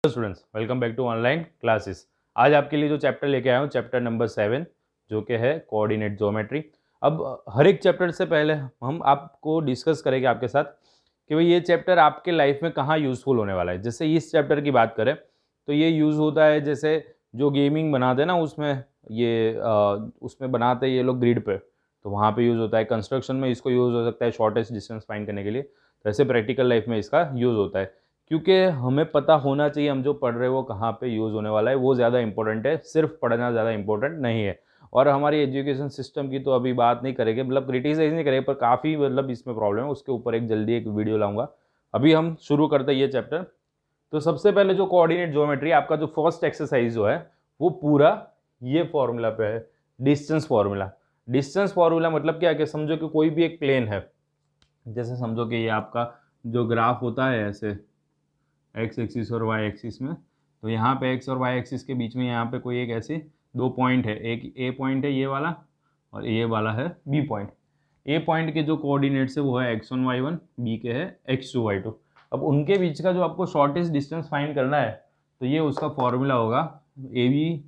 Students, welcome back to online classes. आज आपके लिए जो चैप्टर लेके आया हूँ, चैप्टर नंबर 7, जो कि है कोऑर्डिनेट ज्योमेट्री। अब हर एक चैप्टर से पहले हम आपको डिस्कस करेंगे आपके साथ कि भाई ये चैप्टर आपके लाइफ में कहाँ यूज़फुल होने वाला है। जैसे इस चैप्टर की बात करें तो ये यूज़ होता है, जैसे जो गेमिंग बनाते हैं ना, उसमें बनाते हैं ये लोग ग्रिड पे, तो वहाँ पे यूज़ होता है। कंस्ट्रक्शन में इसको यूज़ हो सकता है शॉर्टेस्ट डिस्टेंस फाइंड करने के लिए। तो ऐसे प्रैक्टिकल लाइफ में इसका यूज़ होता है, क्योंकि हमें पता होना चाहिए हम जो पढ़ रहे हैं वो कहाँ पे यूज़ होने वाला है। वो ज़्यादा इंपॉर्टेंट है, सिर्फ पढ़ना ज़्यादा इंपॉर्टेंट नहीं है। और हमारी एजुकेशन सिस्टम की तो अभी बात नहीं करेंगे, मतलब क्रिटिसाइज नहीं करेंगे, पर काफ़ी मतलब इसमें प्रॉब्लम है, उसके ऊपर एक जल्दी एक वीडियो लाऊंगा। अभी हम शुरू करते हैं ये चैप्टर। तो सबसे पहले जो कोऑर्डिनेट ज्योमेट्री, आपका जो फर्स्ट एक्सरसाइज जो है वो पूरा ये फॉर्मूला पे है, डिस्टेंस फॉर्मूला। डिस्टेंस फॉर्मूला मतलब क्या है कि समझो कि कोई भी एक प्लेन है, जैसे समझो कि ये आपका जो ग्राफ होता है ऐसे एक्स एक्सिस और वाई एक्सिस में, तो यहाँ पे एक्स और वाई एक्सिस के बीच में यहाँ पे कोई एक ऐसी दो पॉइंट है, एक ए पॉइंट है ये वाला और ये वाला है बी पॉइंट। ए पॉइंट के जो कोऑर्डिनेट्स है वो है x1 y1, बी के है x2 y2। अब उनके बीच का जो आपको शॉर्टेस्ट डिस्टेंस फाइंड करना है, तो ये उसका फॉर्मूला होगा ए बी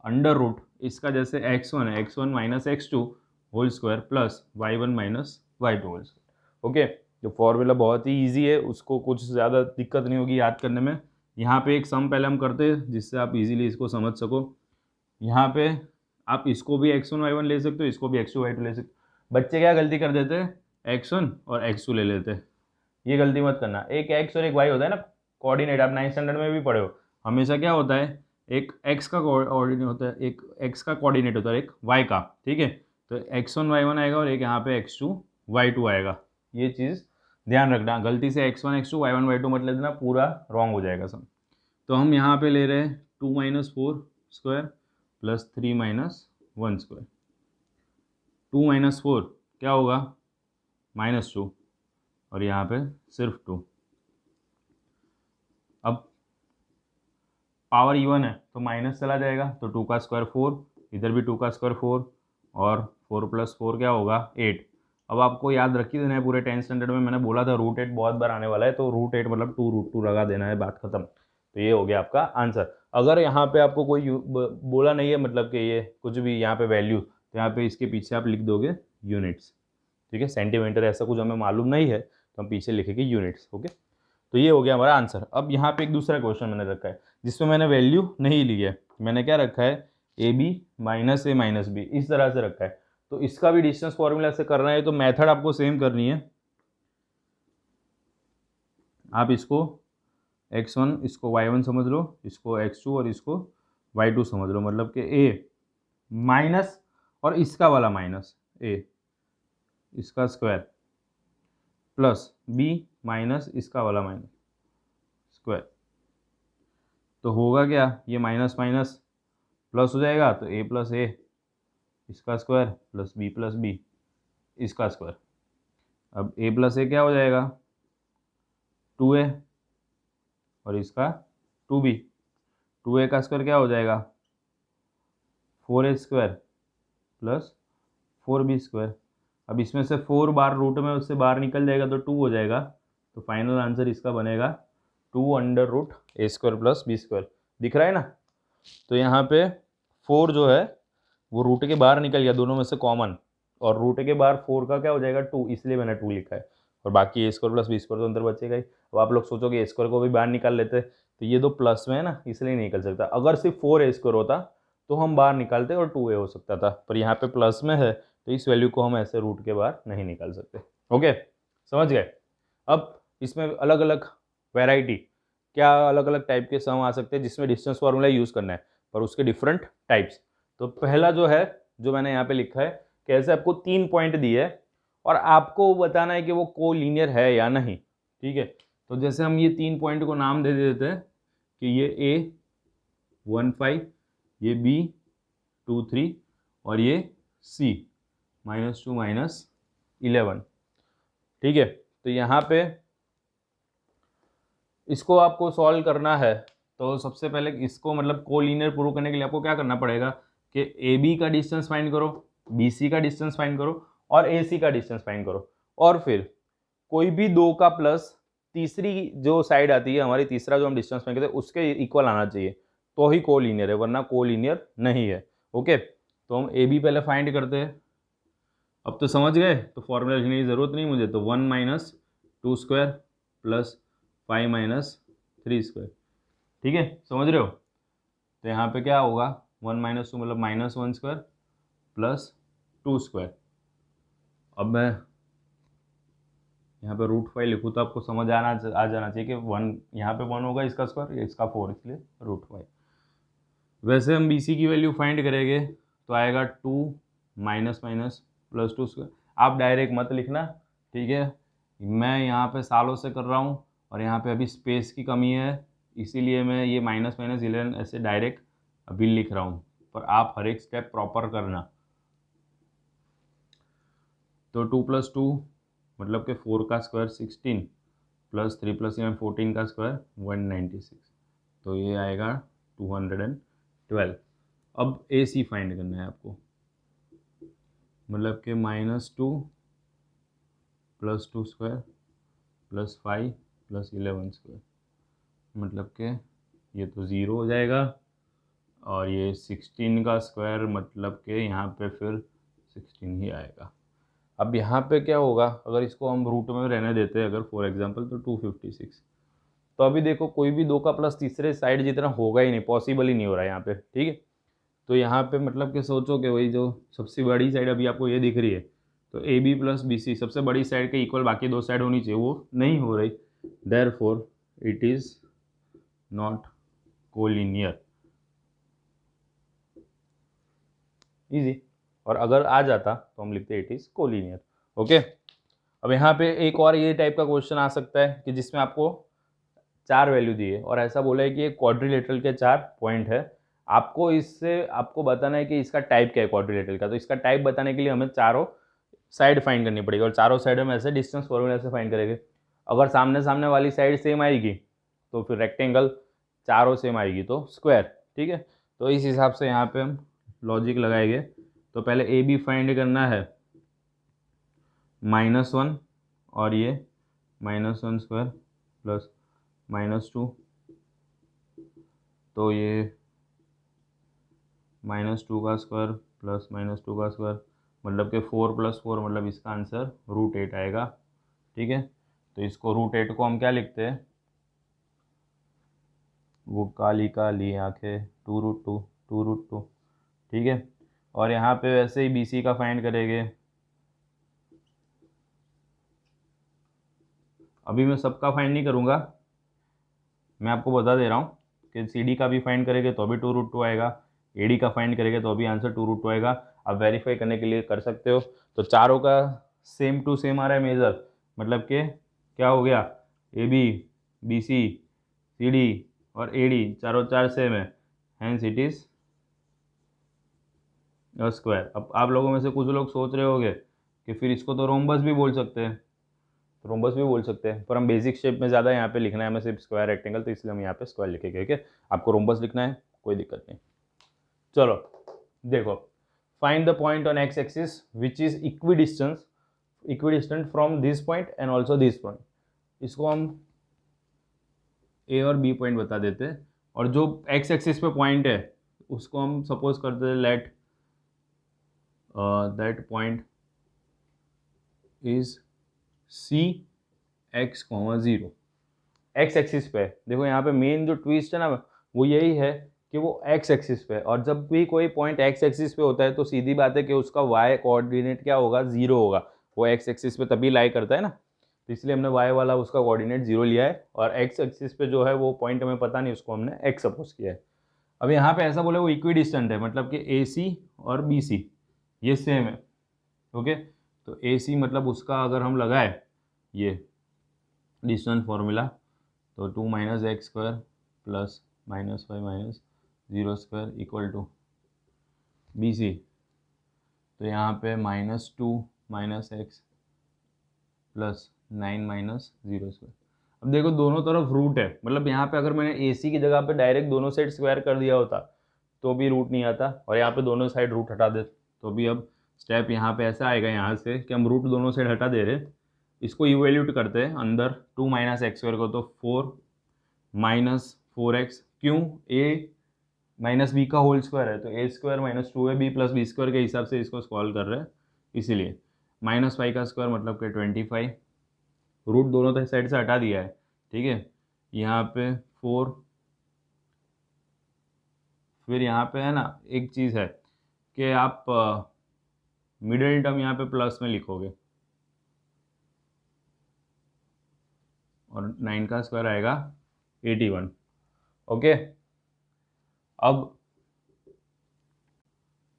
अंडर रूट इसका, जैसे x1 है x1 minus x2 whole square plus y1 minus y2 whole square. Okay, जो फॉर्मूला बहुत ही इजी है, उसको कुछ ज़्यादा दिक्कत नहीं होगी याद करने में। यहाँ पे एक सम पहले हम करते हैं जिससे आप इजीली इसको समझ सको। यहाँ पे आप इसको भी x1 y1 ले सकते हो, इसको भी x2 y2 ले सकते हो। बच्चे क्या गलती कर देते हैं, x1 और x2 ले लेते हैं। ये गलती मत करना। एक x और एक y होता है ना कोऑर्डिनेट, आप 9th स्टैंडर्ड में भी पढ़े हो। हमेशा क्या होता है, एक x का कोऑर्डिनेट होता है, एक x का कोऑर्डिनेट होता है, एक y का। ठीक है, तो x1 y1 आएगा और एक यहाँ पे x2 y2 आएगा। ये चीज़ ध्यान रखना, गलती से x1 x2 y1 y2 मत ले देना, पूरा रॉन्ग हो जाएगा सब। तो हम यहाँ पे ले रहे हैं 2 minus 4 square plus 3 minus 1 square. 2 minus 4 क्या होगा, -2, और यहाँ पे सिर्फ 2। अब पावर इवन है तो माइनस चला जाएगा, तो 2 का स्क्वायर 4, इधर भी 2 का स्क्वायर 4, और 4 प्लस 4 क्या होगा 8। अब आपको याद रख ही देना है, पूरे 10th स्टैंडर्ड में मैंने बोला था √8 बहुत बार आने वाला है, तो √8 मतलब 2√2 लगा देना है, बात खत्म। तो ये हो गया आपका आंसर। अगर यहाँ पे आपको कोई बोला नहीं है, मतलब कि ये कुछ भी यहाँ पे वैल्यू, तो यहाँ पे इसके पीछे आप लिख दोगे यूनिट्स। ठीक है, सेंटीमीटर ऐसा कुछ हमें मालूम नहीं है, तो हम पीछे लिखेंगे यूनिट्स। ओके, तो ये हो गया हमारा आंसर। अब यहाँ पे एक दूसरा क्वेश्चन मैंने रखा है जिसमें मैंने वैल्यू नहीं ली है। मैंने क्या रखा है, A B minus A minus B, इस तरह से रखा है। तो इसका भी डिस्टेंस फॉर्मूला से करना है, तो मेथड आपको सेम करनी है। आप इसको x1 इसको y1 समझ लो, इसको x2 और इसको y2 समझ लो, मतलब कि a माइनस और इसका वाला माइनस a इसका स्क्वायर प्लस b माइनस इसका वाला माइनस स्क्वायर। तो होगा क्या, ये माइनस माइनस प्लस हो जाएगा, तो a प्लस ए इसका square plus b plus B इसका स्क्वायर। अब a प्लस ए क्या हो जाएगा 2a, और इसका 2b। 2a का स्क्वायर क्या हो जाएगा 4a square plus 4b square. अब इसमें से 4 बार रूट में उससे बाहर निकल जाएगा तो 2 हो जाएगा, तो फाइनल आंसर इसका बनेगा 2√a square plus B square. दिख रहा है ना। तो यहाँ पे 4 जो है वो रूट के बाहर निकल गया, दोनों में से कॉमन, और रूट के बाहर 4 का क्या हो जाएगा 2, इसलिए मैंने 2 लिखा है। और बाकी ए स्क्वायर प्लस बी स्क्वायर तो अंदर बचेगा ही। अब आप लोग सोचोगे ए स्क्वायर को भी बाहर निकाल लेते, तो ये दो प्लस में है ना, इसलिए नहीं निकल सकता। अगर सिर्फ 4a स्क्वायर होता तो हम बाहर निकालते और 2a हो सकता था, पर यहाँ पे प्लस में है तो इस वैल्यू को हम ऐसे रूट के बाहर नहीं निकाल सकते। ओके, समझ गए। अब इसमें अलग अलग वैरायटी, क्या अलग अलग टाइप के सम आ सकते हैं जिसमें डिस्टेंस फार्मूला यूज़ करना है, पर उसके डिफरेंट टाइप्स। तो पहला जो है, जो मैंने यहाँ पे लिखा है, कैसे आपको 3 पॉइंट दिए है और आपको बताना है कि वो कोलिनियर है या नहीं। ठीक है, तो जैसे हम ये 3 पॉइंट को नाम दे देते हैं कि ये A 1 5, ये B 2 3, और ये C -2 -11। ठीक है, तो यहाँ पे इसको आपको सॉल्व करना है, तो सबसे पहले इसको मतलब कोलिनियर प्रूव करने के लिए आपको क्या करना पड़ेगा कि ए बी का डिस्टेंस फाइंड करो, बी सी का डिस्टेंस फाइंड करो और ए सी का डिस्टेंस फाइंड करो, और फिर कोई भी दो का प्लस तीसरी जो साइड आती है हमारी, तीसरा जो हम डिस्टेंस फाइंड करते हैं उसके इक्वल आना चाहिए तो ही कोलिनियर है, वरना कोलिनियर नहीं है। ओके, तो हम ए बी पहले फाइंड करते हैं। अब तो समझ गए, तो फॉर्मूला लिखने की ज़रूरत नहीं मुझे, तो 1 minus 2 square plus 5 minus 3 square. ठीक है, समझ रहे हो? तो यहाँ पे क्या होगा, 1 माइनस 2 मतलब -1 स्क्वायर प्लस 2 स्क्वायर। अब मैं यहाँ पे √5 लिखूँ तो आपको समझ आ जाना चाहिए कि 1 यहाँ पे 1 होगा इसका स्क्वायर, इसका 4, इसलिए √5। वैसे हम BC की वैल्यू फाइंड करेंगे तो आएगा 2 माइनस माइनस प्लस 2 स्क्वायर। आप डायरेक्ट मत लिखना, ठीक है, मैं यहाँ पे सालों से कर रहा हूँ और यहाँ पे अभी स्पेस की कमी है, इसीलिए मैं ये माइनस माइनस 11 ऐसे डायरेक्ट अभी लिख रहा हूँ, पर आप हर एक स्टेप प्रॉपर करना। तो 2 + 2 मतलब कि 4 का स्क्वायर 16 प्लस 3 + 11 14 का स्क्वायर 196, तो ये आएगा 212। अब AC फाइंड करना है आपको, मतलब कि -2 + 2 स्क्वायर प्लस 5 + 11 स्क्वायर, मतलब कि ये तो 0 हो जाएगा, और ये 16 का स्क्वायर मतलब कि यहाँ पे फिर 16 ही आएगा। अब यहाँ पे क्या होगा, अगर इसको हम रूट में रहने देते हैं अगर फॉर एग्जांपल, तो 256। तो अभी देखो कोई भी 2 का प्लस तीसरे साइड जितना होगा ही नहीं, पॉसिबल ही नहीं हो रहा है यहाँ पे, ठीक है। तो यहाँ पे मतलब कि सोचो कि वही जो सबसे बड़ी साइड अभी आपको ये दिख रही है, तो AB + BC सबसे बड़ी साइड के इक्वल बाकी दो साइड होनी चाहिए, वो नहीं हो रही, therefore it is not collinear. Easy. और अगर आ जाता तो हम लिखते इट इज़ कोलिनियर। ओके, अब यहाँ पे एक और ये टाइप का क्वेश्चन आ सकता है कि जिसमें आपको 4 वैल्यू दी है और ऐसा बोला है कि एक क्वाड्रिलेटरल के 4 पॉइंट है, आपको इससे आपको बताना है कि इसका टाइप क्या है क्वाड्रिलेटरल का। तो इसका टाइप बताने के लिए हमें चारों साइड फाइंड करनी पड़ेगी, और चारों साइड हम ऐसे डिस्टेंस फॉर्मूला से फाइंड करेंगे। अगर सामने सामने वाली साइड सेम आएगी तो फिर रेक्टेंगल, चारों सेम आएगी तो स्क्वायर, ठीक है। तो इस हिसाब से यहाँ पे हम लॉजिक लगाएंगे। तो पहले AB फाइंड करना है -1, और ये -1 स्क्वायर प्लस -2, तो ये -2 का स्क्वायर प्लस -2 का स्क्वायर, मतलब कि 4 + 4 मतलब इसका आंसर √8 आएगा, ठीक है। तो इसको √8 को हम क्या लिखते हैं, वो काली काली आंखें 2√2, 2√2, ठीक है। और यहाँ पे वैसे ही BC का फाइंड करेंगे। अभी मैं सबका फाइंड नहीं करूँगा, मैं आपको बता दे रहा हूँ कि CD का भी फाइंड करेंगे तो भी 2√2 आएगा, AD का फाइंड करेंगे तो भी आंसर 2√2 आएगा। आप वेरीफाई करने के लिए कर सकते हो। तो चारों का सेम टू सेम आ रहा है मेजर, मतलब कि क्या हो गया, AB BC CD और AD चारों चार सेम है, हैंस इट इज़ स्क्वायर। अब आप लोगों में से कुछ लोग सोच रहे होंगे कि फिर इसको तो रोम्बस भी बोल सकते हैं, तो रोम्बस भी बोल सकते हैं, पर हम बेसिक शेप में ज़्यादा यहाँ पे लिखना है हमें सिर्फ स्क्वायर रेक्टेंगल, तो इसलिए हम यहाँ पे स्क्वायर लिखेंगे, ठीक है। आपको रोम्बस लिखना है कोई दिक्कत नहीं। चलो देखो, find the point on x axis which is equidistant from this point and also this point. इसको हम A और B पॉइंट बता देते हैं, और जो एक्स एक्सिस पे पॉइंट है उसको हम सपोज करते हैं let that point is CX, 0। X axis पे देखो, यहाँ पे मेन जो ट्विस्ट है ना वो यही है कि वो एक्स एक्सिस पे, और जब भी कोई पॉइंट एक्स एक्सिस पे होता है तो सीधी बात है कि उसका वाई कोऑर्डिनेट क्या होगा, 0 होगा। वो एक्स एक्सिस पे तभी लाई करता है ना, तो इसलिए हमने वाई वाला उसका कोऑर्डिनेट 0 लिया है, और एक्स एक्सिस पे जो है वो पॉइंट हमें पता नहीं, उसको हमने एक्स सपोज किया है। अब यहाँ पे ऐसा बोले वो इक्वी डिस्टेंट है, मतलब कि AC और BC ये सेम है, ओके। तो AC मतलब उसका अगर हम लगाए ये डिस्टेंस फॉर्मूला, तो 2 - x square plus -5 - 0 square equal to BC। तो यहाँ पे -2 - x प्लस 9 - 0 स्क्वायर। अब देखो दोनों तरफ रूट है, मतलब यहाँ पे अगर मैंने AC की जगह पे डायरेक्ट दोनों साइड स्क्वायर कर दिया होता तो भी रूट नहीं आता, और यहाँ पे दोनों साइड रूट हटा दे तो भी अब स्टेप यहाँ पे ऐसा आएगा यहाँ से कि हम रूट दोनों साइड हटा दे रहे, इसको इवेल्यूट करते हैं अंदर 2 माइनस एक्स स्क्वायर को, तो 4 माइनस 4x, क्यों, a माइनस बी का होल स्क्वायर है तो A square minus 2ab plus B square के हिसाब से इसको सॉल्व कर रहे हैं, इसीलिए माइनस 5 का स्क्वायर मतलब कि 25, रूट दोनों साइड से हटा दिया है, ठीक है। यहाँ पे 4, फिर यहाँ पे है ना एक चीज़ है कि आप मिडिल टर्म यहाँ पे प्लस में लिखोगे और 9 का स्क्वायर आएगा 81, ओके। अब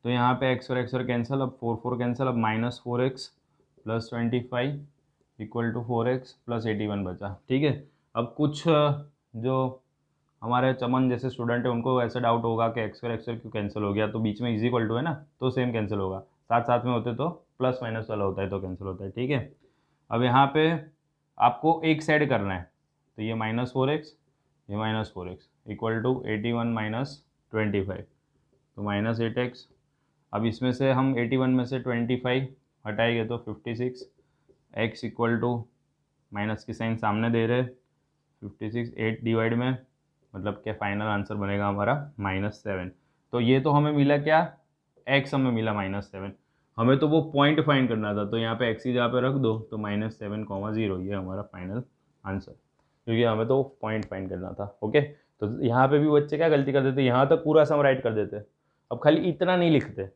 तो यहाँ पे x और कैंसिल, अब 4 कैंसिल, अब minus 4x plus 25 equal to 4x plus 81 बचा, ठीक है। अब कुछ जो हमारे चमन जैसे स्टूडेंट है उनको ऐसा डाउट होगा कि x स्क्वायर क्यों कैंसिल हो गया, तो बीच में इज इक्वल टू है ना, तो सेम कैंसिल होगा, साथ साथ में होते तो प्लस माइनस वाला होता है तो कैंसिल होता है, ठीक है। अब यहाँ पे आपको एक साइड करना है, तो ये माइनस 4x, ये minus 4x equal to 81 minus 25, तो माइनस 8x। अब इसमें से हम 81 में से 25 हटाएंगे तो 56, x इक्वल टू माइनस की साइन सामने दे रहे 56, 8 डिवाइड में मतलब क्या फाइनल आंसर बनेगा हमारा -7। तो ये तो हमें मिला क्या, x हमें मिला -7, हमें तो वो पॉइंट फाइंड करना था, तो यहाँ पे x ही जहाँ पे रख दो तो -7,0 ये हमारा फाइनल आंसर, क्योंकि हमें तो पॉइंट फाइंड करना था, ओके। तो यहाँ पे भी बच्चे क्या गलती कर देते, यहाँ तक पूरा सम राइट कर देते, अब खाली इतना नहीं लिखते,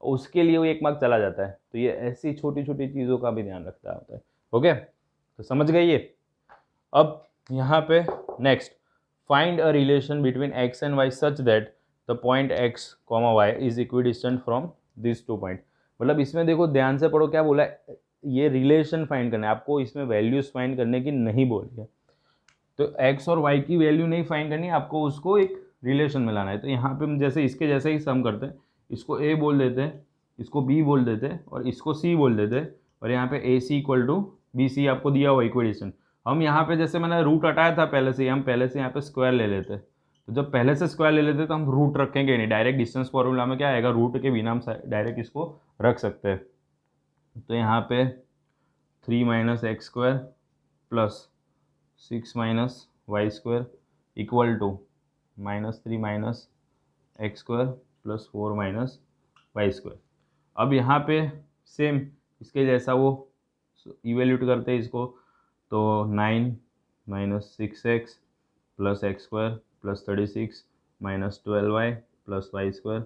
उसके लिए वो 1 मार्क चला जाता है। तो ये ऐसी छोटी छोटी चीज़ों का भी ध्यान रखता होता है, ओके। तो समझ गए ये। अब यहाँ पे next, find a relation between x and y such that the point x, y is equidistant from this 2 point. मतलब इसमें देखो ध्यान से पढ़ो, क्या बोला है, ये रिलेशन फाइंड करना है आपको, इसमें वैल्यूज फाइंड करने की नहीं बोली है। तो x और y की वैल्यू नहीं फाइंड करनी, आपको उसको एक रिलेशन में लाना है। तो यहाँ पे हम जैसे इसके जैसे ही सम करते हैं, इसको a बोल देते हैं, इसको b बोल देते हैं और इसको c बोल देते हैं, और यहाँ पे AC इक्वल टू BC आपको दिया हुआ इक्वेशन। हम यहाँ पे जैसे मैंने रूट हटाया था पहले से, हम पहले से यहाँ पे स्क्वायर ले लेते हैं, तो जब पहले से स्क्वायर ले लेते हैं तो हम रूट रखेंगे नहीं, डायरेक्ट डिस्टेंस फॉर्मूला में क्या आएगा, रूट के बिना हम डायरेक्ट इसको रख सकते हैं। तो यहाँ पे 3 minus x square plus 6 minus y square equal to -3 minus x square plus 4 minus y square. अब यहाँ पे सेम इसके जैसा वो इवेल्यूट करते हैं इसको, तो 9 minus 6x plus x square plus 36 minus 12y plus y square.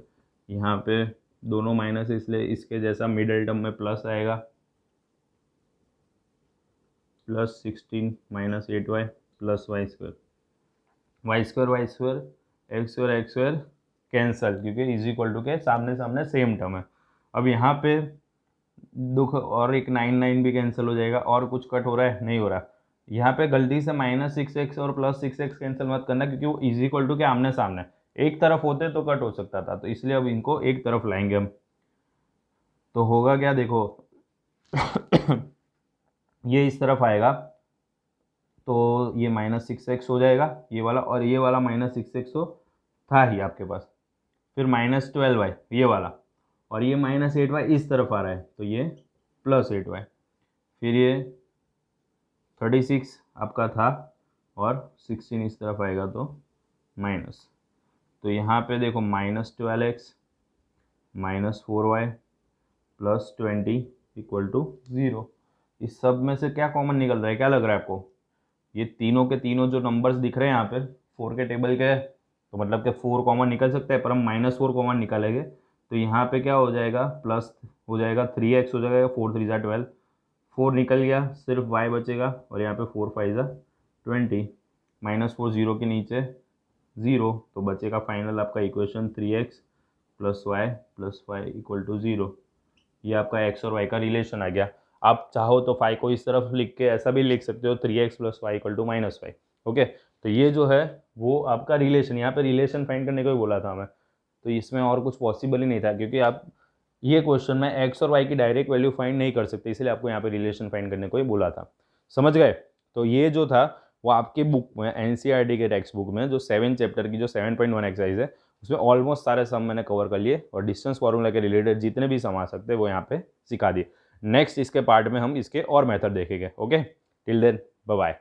यहाँ पे दोनों माइनस इसलिए इसके जैसा मिडल टर्म में प्लस आएगा, plus 16 minus 8y plus y square, y square x square cancel, क्योंकि इज इक्वल टू के सामने सामने सेम टर्म है। अब यहाँ पे दुख और एक 9 भी कैंसिल हो जाएगा, और कुछ कट हो रहा है, नहीं हो रहा। यहाँ पे गलती से -6x और +6x कैंसिल मत करना, क्योंकि वो इज इक्वल टू के आमने सामने, एक तरफ होते तो कट हो सकता था, तो इसलिए अब इनको एक तरफ लाएंगे हम। तो होगा क्या देखो ये इस तरफ आएगा तो ये -6x हो जाएगा ये वाला, और ये वाला -6x तो था ही आपके पास, फिर -12y ये वाला, और ये -8y इस तरफ आ रहा है तो ये +8y, फिर ये 36 आपका था और 16 इस तरफ आएगा तो माइनस। तो यहाँ पे देखो -12x -4y plus 20 equal to 0। इस सब में से क्या कॉमन निकल रहा है, क्या लग रहा है आपको, ये तीनों के तीनों जो नंबर्स दिख रहे हैं यहाँ पे 4 के टेबल के, तो मतलब कि 4 कॉमन निकल सकता है, पर हम -4 कॉमन निकालेंगे तो यहाँ पे क्या हो जाएगा, प्लस हो जाएगा 3x हो जाएगा, 4 3 12, 4 निकल गया, सिर्फ y बचेगा, और यहाँ पे 4 5 20, -4 0 के नीचे 0, तो बचेगा फाइनल आपका equation 3x plus y equal to 0। ये आपका x और y का रिलेशन आ गया। आप चाहो तो फाई को इस तरफ लिख के ऐसा भी लिख सकते हो, 3x plus y equal to -5, okay. तो ये जो है वो आपका रिलेशन, यहाँ पे रिलेशन फाइंड करने को ही बोला था हमें, तो इसमें और कुछ पॉसिबल ही नहीं था, क्योंकि आप ये क्वेश्चन में x और y की डायरेक्ट वैल्यू फाइंड नहीं कर सकते, इसलिए आपको यहाँ पे रिलेशन फाइंड करने को ही बोला था। समझ गए। तो ये जो था वो आपके बुक में NCERT के टेक्स्ट बुक में जो 7 चैप्टर की जो 7.1 एक्सरसाइज है उसमें ऑलमोस्ट सारे सम मैंने कवर कर लिए, और डिस्टेंस फार्मूला के रिलेटेड जितने भी सम आ सकते हैं वो यहाँ पे सिखा दिए। नेक्स्ट इसके पार्ट में हम इसके और मेथड देखेंगे। Okay, till then bye bye.